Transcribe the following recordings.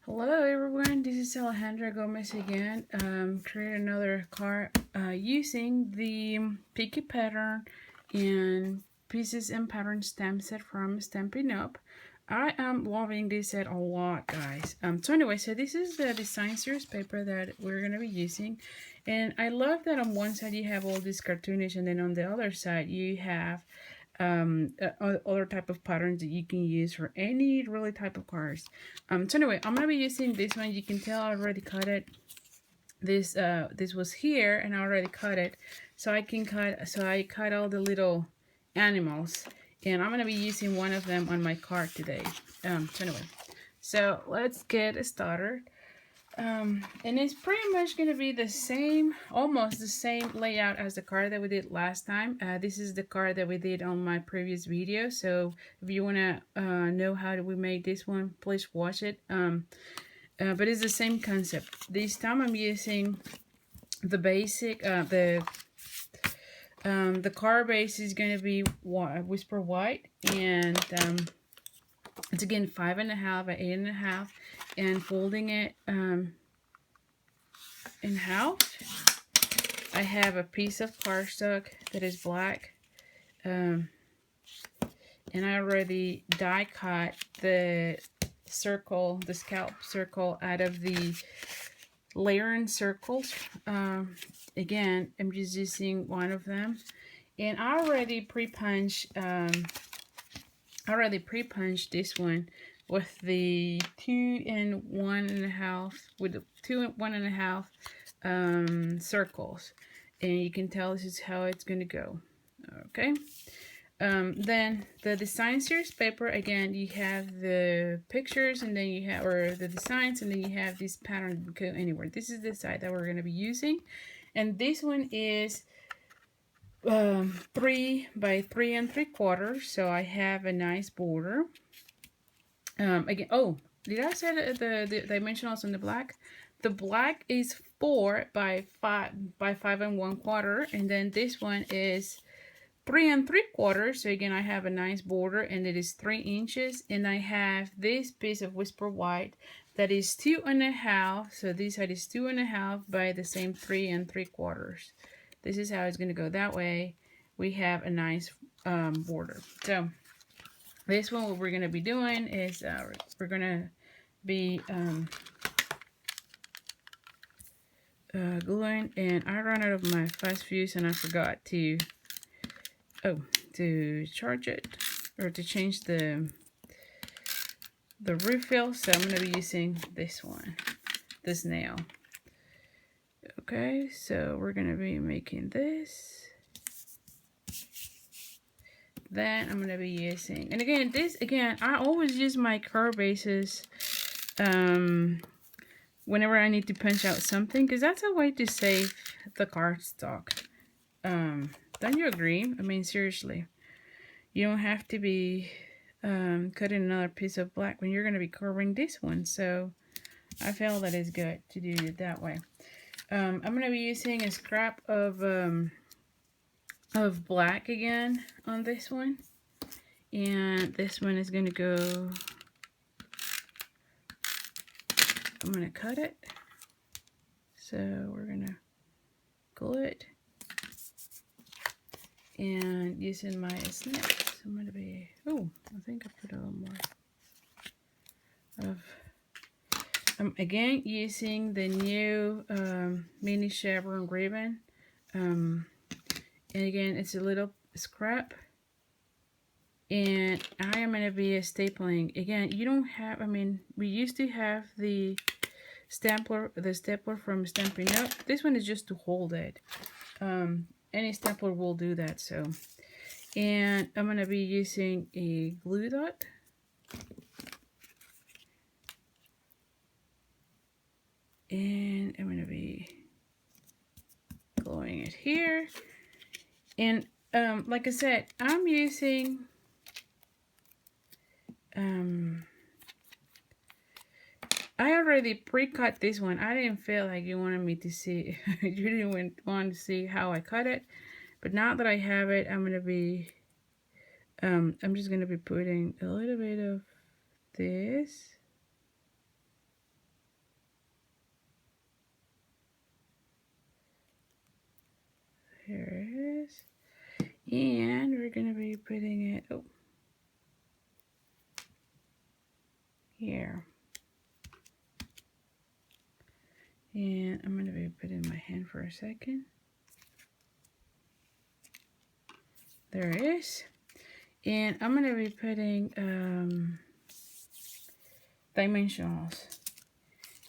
Hello everyone, this is Alejandra Gomez again. Create another card using the Picky pattern and pieces and pattern stamp set from Stampin' Up. I am loving this set a lot, guys. So anyway, so this is the design series paper that we're going to be using. And I love that on one side you have all this cartoonish, and then on the other side you have other type of patterns that you can use for any really type of cards. So anyway, I'm gonna be using this one. You can tell I already cut it. This was here and I already cut it, so I cut all the little animals, and I'm gonna be using one of them on my card today. So anyway, so let's get started. And it's pretty much going to be the same, almost the same layout as the card that we did last time. This is the card that we did on my previous video. So if you want to know how we made this one, please watch it. But it's the same concept. This time I'm using the basic, the card base is going to be Whisper White, and it's again 5.5 by 8.5, and folding it in half. I have a piece of cardstock that is black, and I already die cut the circle, the scalp circle, out of the layering circles. Again, I'm just using one of them, and I already pre-punched this one with the 2 and 1.5, with the 2 and 1.5 circles, and you can tell this is how it's going to go. Okay. Then the design series paper, again, you have the pictures, and then you have, or the designs, and then you have this pattern that can go anywhere. This is the side that we're going to be using, and this one is 3 by 3 3/4, so I have a nice border. Again, oh, did I say the dimensionals on the black? The black is 4 by 5 1/4, and then this one is 3 3/4. So again, I have a nice border, and it is 3 inches. And I have this piece of Whisper White that is 2.5. So this side is 2.5 by the same 3 3/4. This is how it's going to go. That way, we have a nice border. So this one, what we're going to be doing is we're going to be gluing, and I ran out of my fast fuse and I forgot to charge it, or to change the refill, so I'm going to be using this one, this nail. Okay, so we're going to be making this. Then I'm going to be using, and again, I always use my card bases whenever I need to punch out something, because that's a way to save the cardstock. Don't you agree? I mean, seriously, you don't have to be cutting another piece of black when you're going to be covering this one. So I feel that it's good to do it that way. I'm going to be using a scrap of black again on this one, and this one is going to go, I'm going to cut it, so we're going to glue it, and using my snips, I'm going to be, oh, I think I put a little more of, I'm again using the new mini chevron ribbon, and again, it's a little scrap, and I am going to be stapling. Again, you don't have, I mean, we used to have the stapler from Stampin' Up. This one is just to hold it. Any stapler will do that. So, and I'm going to be using a glue dot. And I'm going to be gluing it here. And like I said, I'm using I already pre-cut this one. I didn't feel like you wanted me to see you didn't want to see how I cut it, but now that I have it, I'm gonna be I'm just gonna be putting a little bit of this There it is. And we're going to be putting it here. And I'm going to be putting my hand for a second. There it is. And I'm going to be putting dimensionals.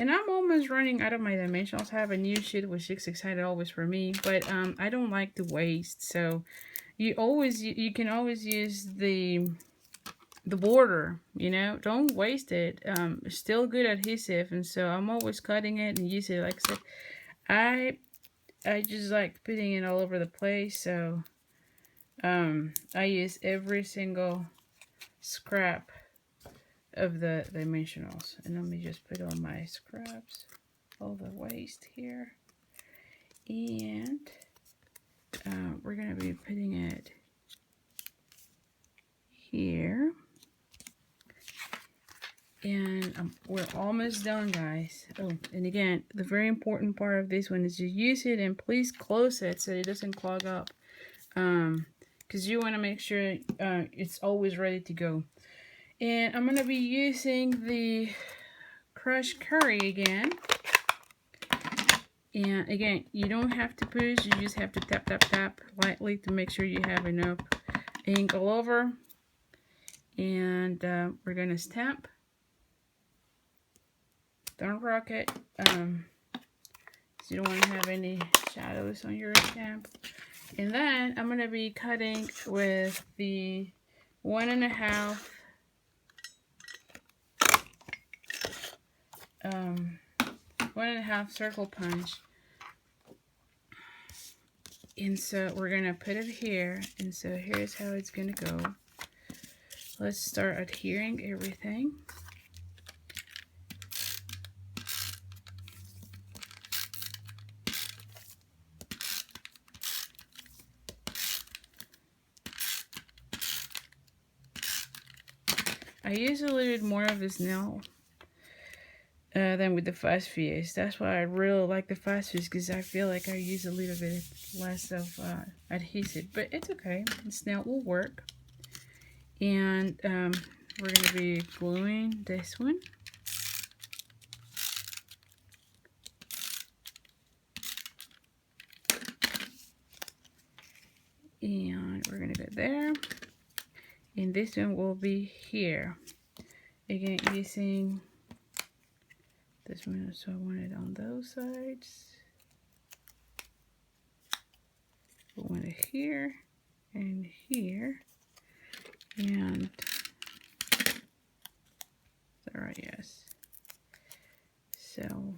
And I'm almost running out of my dimensionals. I have a new sheet which is excited always for me, but I don't like to waste. So you can always use the border, you know, don't waste it. It's still good adhesive, and so I'm always cutting it and use it. Like I said, I just like putting it all over the place. So I use every single scrap of the dimensionals. And let me just put on my scraps, all the waste here. And we're going to be putting it here. And we're almost done, guys. Oh, and again, the very important part of this one is to use it and please close it so it doesn't clog up. Because you want to make sure it's always ready to go. And I'm going to be using the crushed curry again. And again, you don't have to push, you just have to tap, tap, tap lightly to make sure you have enough ink all over. And we're going to stamp. Don't rock it. So you don't want to have any shadows on your stamp. And then I'm going to be cutting with the 1.5 1.5 circle punch. And so we're going to put it here. And so here's how it's going to go. Let's start adhering everything. I use a little bit more of this nail than with the fast fuse. That's why I really like the fast fuse, because I feel like I use a little bit less of adhesive, but it's okay. This nail will work. And we're going to be gluing this one. And we're going to go there. And this one will be here. Again, using this one, so I want it on those sides. We want it here and here. And is that right? Yes. So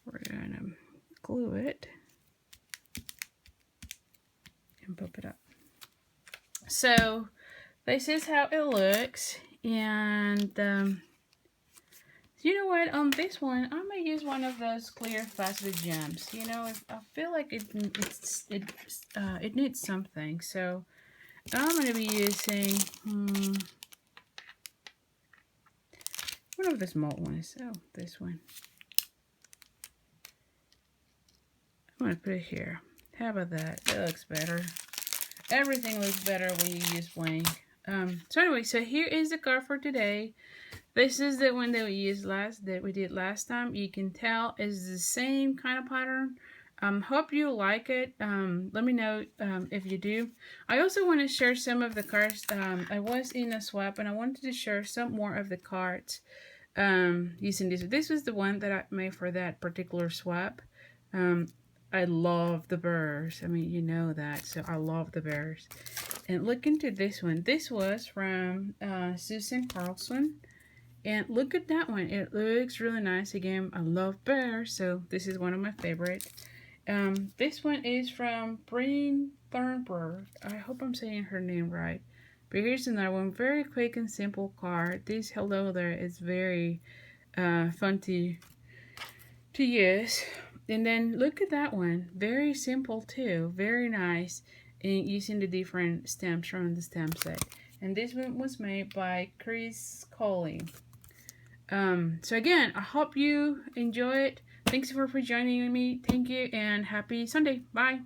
we're gonna glue it and pop it up. So this is how it looks. And you know what, on this one I'm gonna use one of those clear fast food gems. You know, I feel like it needs something, so I'm gonna be using one of the small ones. Oh, this one. I'm gonna put it here. How about that? It looks better. Everything looks better when you use bling. So anyway, so here is the card for today. This is the one that we did last time. You can tell it's the same kind of pattern. Hope you like it. Let me know if you do. I also want to share some of the cards. I was in a swap and I wanted to share some more of the cards using this. This was the one that I made for that particular swap. I love the bears. I mean, you know that. So I love the bears. And look into this one. This was from Susan Carlson. And look at that one. It looks really nice. Again, I love bears, so this is one of my favorite. This one is from Breen Thornburg. I hope I'm saying her name right. But here's another one. Very quick and simple card. This hello there is very fun to use. And then look at that one. Very simple too. Very nice. And using the different stamps from the stamp set. And this one was made by Chris Coley. So again, I hope you enjoy it. Thanks for joining me. Thank you and happy Sunday. Bye.